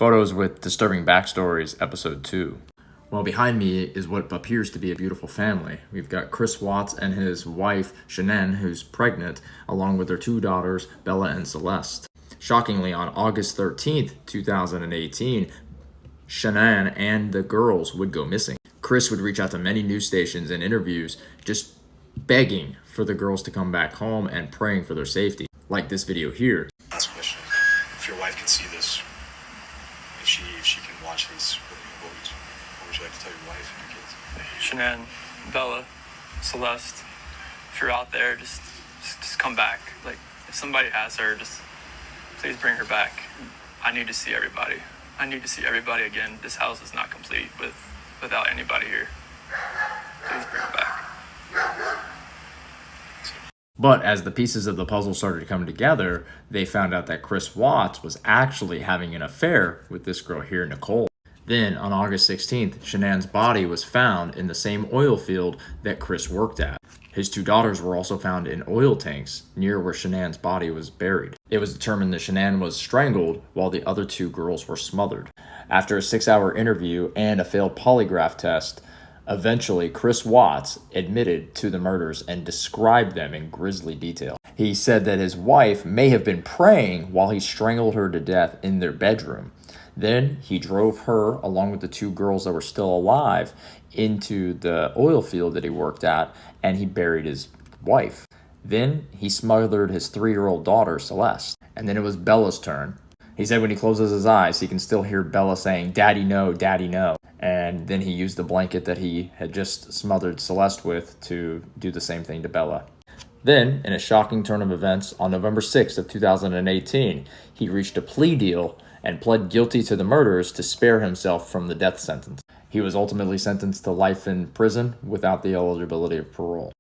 Photos with Disturbing Backstories, Episode 2. Well, behind me is what appears to be a beautiful family. We've got Chris Watts and his wife, Shanann, who's pregnant, along with their two daughters, Bella and Celeste. Shockingly, on August 13th, 2018, Shanann and the girls would go missing. Chris would reach out to many news stations and interviews, just begging for the girls to come back home and praying for their safety, like this video here. Last question. If your wife can see this, if she can watch this, what would you like to tell your wife and your kids? Shanann, Bella, Celeste, if you're out there, just come back. Like, if somebody has her, just please bring her back. I need to see everybody. I need to see everybody again. This house is not complete without anybody here. Please bring her back. But as the pieces of the puzzle started to come together, they found out that Chris Watts was actually having an affair with this girl here, Nicole. Then, on August 16th, Shanann's body was found in the same oil field that Chris worked at. His two daughters were also found in oil tanks near where Shanann's body was buried. It was determined that Shanann was strangled while the other two girls were smothered. After a 6-hour interview and a failed polygraph test, eventually Chris Watts admitted to the murders and described them in grisly detail. He said that his wife may have been praying while he strangled her to death in their bedroom. Then he drove her, along with the two girls that were still alive, into the oil field that he worked at, and he buried his wife. Then he smothered his 3-year-old daughter, Celeste. And then it was Bella's turn. He said when he closes his eyes, he can still hear Bella saying, "Daddy, no, Daddy, no." And then he used the blanket that he had just smothered Celeste with to do the same thing to Bella. Then, in a shocking turn of events, on November 6th of 2018, he reached a plea deal and pled guilty to the murders to spare himself from the death sentence. He was ultimately sentenced to life in prison without the eligibility of parole.